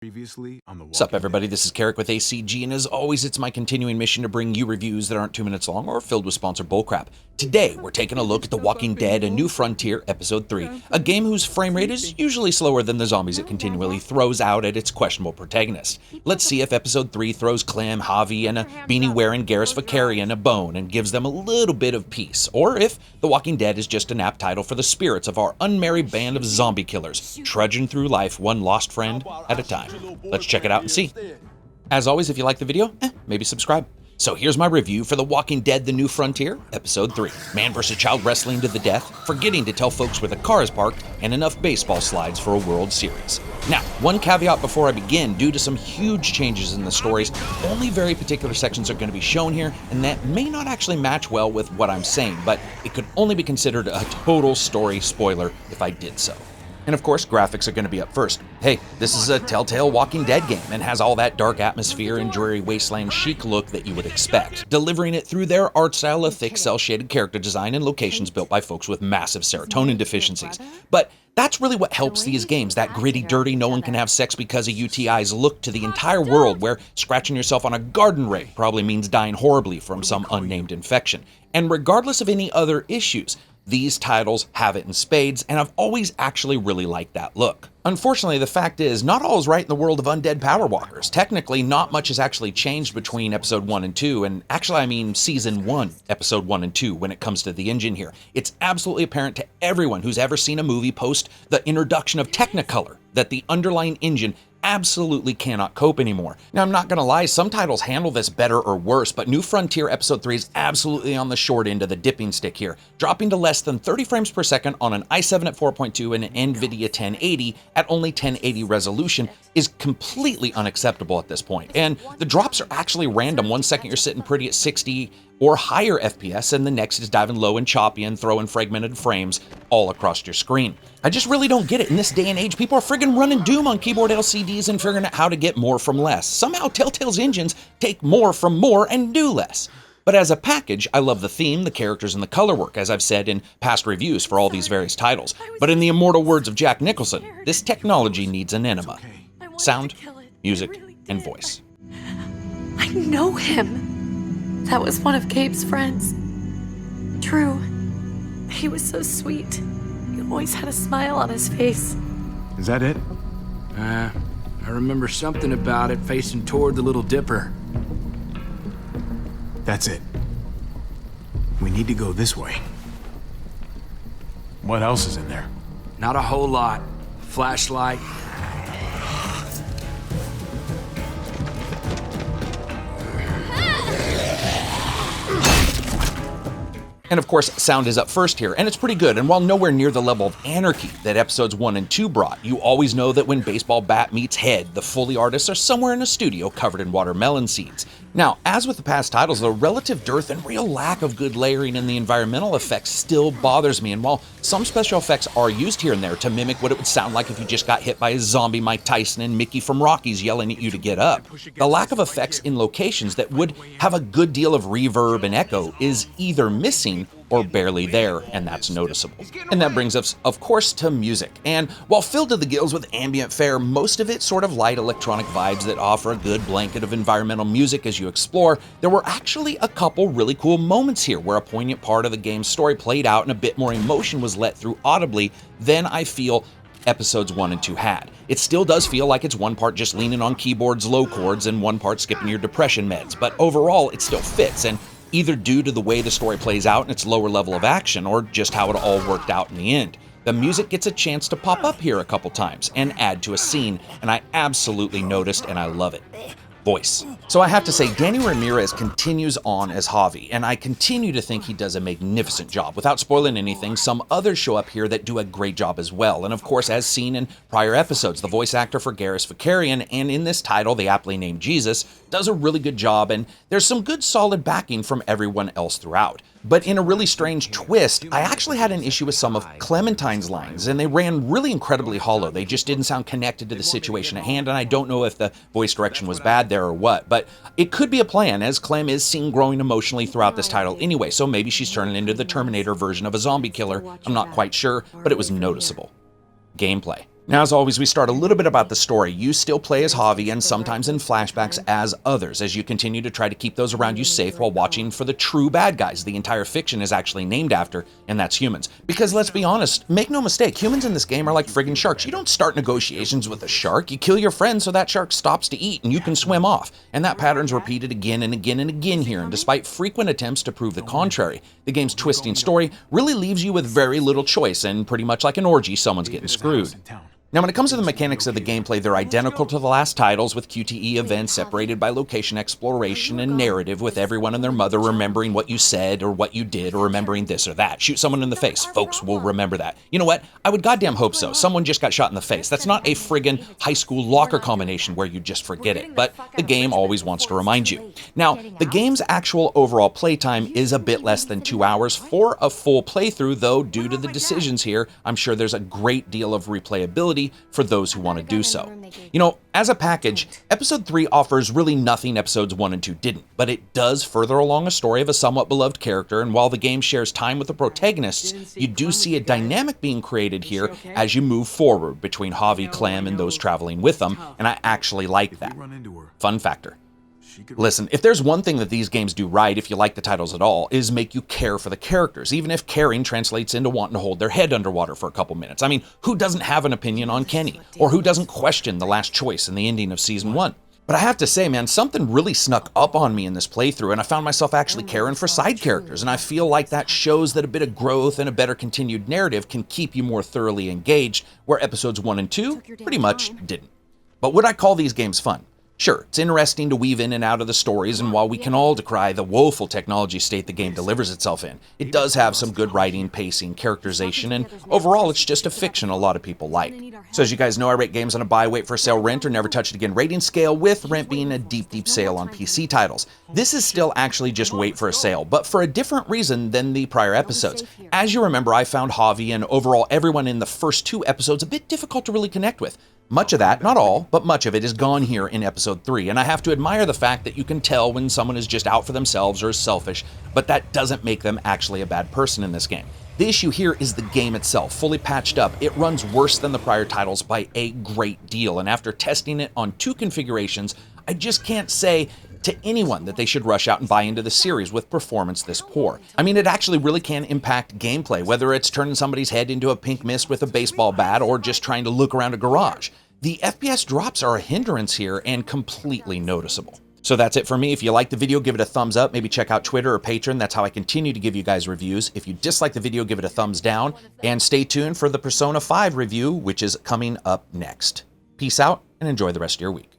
Previously on the Sup everybody, this is Karak with ACG, and as always it's my continuing mission to bring you reviews that aren't 2 minutes long or filled with sponsored bullcrap. Today we're taking a look at The Walking Dead: A New Frontier Episode 3, a game whose frame rate is usually slower than the zombies it continually throws out at its questionable protagonist. Let's see if Episode 3 throws Clem, Javi, and a beanie-wearing Garrus Vakarian a bone and gives them a little bit of peace, or if The Walking Dead is just an apt title for the spirits of our unmarried band of zombie killers, trudging through life one lost friend at a time. Let's check it out and see. As always, if you like the video, maybe subscribe. So here's my review for The Walking Dead: The New Frontier, Episode 3. Man vs. child wrestling to the death, forgetting to tell folks where the car is parked, and enough baseball slides for a World Series. Now, one caveat before I begin: due to some huge changes in the stories, only very particular sections are going to be shown here, and that may not actually match well with what I'm saying, but it could only be considered a total story spoiler if I did so. And of course, graphics are going to be up first. Hey, this is a Telltale Walking Dead game and has all that dark atmosphere and dreary wasteland chic look that you would expect, delivering it through their art style of thick cel-shaded character design and locations built by folks with massive serotonin deficiencies. But that's really what helps these games, that gritty, dirty, no one can have sex because of UTIs look to the entire world, where scratching yourself on a garden rake probably means dying horribly from some unnamed infection. And regardless of any other issues, these titles have it in spades, and I've always actually really liked that look. Unfortunately, the fact is, not all is right in the world of undead power walkers. Technically, not much has actually changed between Episode 1 and 2, and actually I mean Season 1, Episode 1 and 2, when it comes to the engine here. It's absolutely apparent to everyone who's ever seen a movie post the introduction of Technicolor that the underlying engine absolutely cannot cope anymore. Now, I'm not gonna lie, some titles handle this better or worse, but New Frontier Episode 3 is absolutely on the short end of the dipping stick here, dropping to less than 30 frames per second on an i7 at 4.2 and an NVIDIA 1080 at only 1080 resolution is completely unacceptable at this point. And the drops are actually random. 1 second you're sitting pretty at 60 or higher FPS, and the next is diving low and choppy and throwing fragmented frames all across your screen. I just really don't get it. In this day and age, people are friggin' running Doom on keyboard LCDs and figuring out how to get more from less. Somehow Telltale's engines take more from more and do less. But as a package, I love the theme, the characters, and the color work, as I've said in past reviews for all these various titles. But in the immortal words of Jack Nicholson, this technology needs an enema. Sound, music, and voice. I know him. That was one of Gabe's friends. Drew. He was so sweet. He always had a smile on his face. Is that it? I remember something about it facing toward the Little Dipper. That's it. We need to go this way. What else is in there? Not a whole lot. Flashlight. And of course, sound is up first here, and it's pretty good, and while nowhere near the level of anarchy that Episodes 1 and 2 brought, you always know that when baseball bat meets head, the Foley artists are somewhere in a studio covered in watermelon seeds. Now, as with the past titles, the relative dearth and real lack of good layering in the environmental effects still bothers me, and while some special effects are used here and there to mimic what it would sound like if you just got hit by a zombie Mike Tyson and Mickey from Rockies yelling at you to get up, the lack of effects in locations that would have a good deal of reverb and echo is either missing or barely there, and that's noticeable. And that brings us, of course, to music. And while filled to the gills with ambient fare, most of it sort of light electronic vibes that offer a good blanket of environmental music as you explore, there were actually a couple really cool moments here where a poignant part of the game's story played out and a bit more emotion was let through audibly than I feel Episodes 1 and 2 had. It still does feel like it's one part just leaning on keyboard's low chords and one part skipping your depression meds, but overall it still fits, and either due to the way the story plays out and its lower level of action, or just how it all worked out in the end. The music gets a chance to pop up here a couple times and add to a scene, and I absolutely noticed and I love it. Voice. So I have to say, Danny Ramirez continues on as Javi, and I continue to think he does a magnificent job. Without spoiling anything, some others show up here that do a great job as well, and of course, as seen in prior episodes, the voice actor for Garrus Vakarian, and in this title, the aptly named Jesus, does a really good job, and there's some good solid backing from everyone else throughout. But in a really strange twist, I actually had an issue with some of Clementine's lines, and they ran really incredibly hollow. They just didn't sound connected to the situation at hand, and I don't know if the voice direction was bad there or what, but it could be a plan, as Clem is seen growing emotionally throughout this title anyway, so maybe she's turning into the Terminator version of a zombie killer. I'm not quite sure, but it was noticeable. Gameplay. Now, as always, we start a little bit about the story. You still play as Javi and sometimes in flashbacks as others, as you continue to try to keep those around you safe while watching for the true bad guys the entire fiction is actually named after, and that's humans. Because let's be honest, make no mistake, humans in this game are like friggin' sharks. You don't start negotiations with a shark. You kill your friend so that shark stops to eat and you can swim off. And that pattern's repeated again and again and again here, and despite frequent attempts to prove the contrary, the game's twisting story really leaves you with very little choice, and pretty much like an orgy, someone's getting screwed. Now, when it comes to the mechanics of the gameplay, they're identical to the last titles, with QTE events separated by location exploration and narrative, with everyone and their mother remembering what you said or what you did, or remembering this or that. Shoot someone in the face. Folks will remember that. You know what? I would goddamn hope so. Someone just got shot in the face. That's not a friggin' high school locker combination where you just forget it, but the game always wants to remind you. Now, the game's actual overall playtime is a bit less than 2 hours for a full playthrough, though due to the decisions here, I'm sure there's a great deal of replayability for those who want to do so. You know, as a package, Episode 3 offers really nothing Episodes 1 and 2 didn't, but it does further along a story of a somewhat beloved character, and while the game shares time with the protagonists, you do see a dynamic being created here as you move forward between Javi, Clem, and those traveling with them, and I actually like that. Fun factor. Listen, if there's one thing that these games do right, if you like the titles at all, is make you care for the characters, even if caring translates into wanting to hold their head underwater for a couple minutes. I mean, who doesn't have an opinion on Kenny? Or who doesn't question the last choice in the ending of Season 1? But I have to say, man, something really snuck up on me in this playthrough, and I found myself actually caring for side characters, and I feel like that shows that a bit of growth and a better continued narrative can keep you more thoroughly engaged, where Episodes 1 and 2 pretty much didn't. But would I call these games fun? Sure, it's interesting to weave in and out of the stories, and while we can all decry the woeful technology state the game delivers itself in, it does have some good writing, pacing, characterization, and overall it's just a fiction a lot of people like. So as you guys know, I rate games on a buy, wait for sale, rent, or never touch it again rating scale, with rent being a deep sale on PC titles. This is still actually just wait for a sale, but for a different reason than the prior episodes. As you remember, I found Javi and overall everyone in the first 2 episodes a bit difficult to really connect with. Much of that, not all, but much of it is gone here in Episode 3, and I have to admire the fact that you can tell when someone is just out for themselves or is selfish, but that doesn't make them actually a bad person in this game. The issue here is the game itself, fully patched up. It runs worse than the prior titles by a great deal, and after testing it on 2 configurations, I just can't say to anyone that they should rush out and buy into the series with performance this poor. I mean, it actually really can impact gameplay, whether it's turning somebody's head into a pink mist with a baseball bat or just trying to look around a garage. The FPS drops are a hindrance here and completely noticeable. So that's it for me. If you like the video, give it a thumbs up. Maybe check out Twitter or Patreon. That's how I continue to give you guys reviews. If you dislike the video, give it a thumbs down. And stay tuned for the Persona 5 review, which is coming up next. Peace out and enjoy the rest of your week.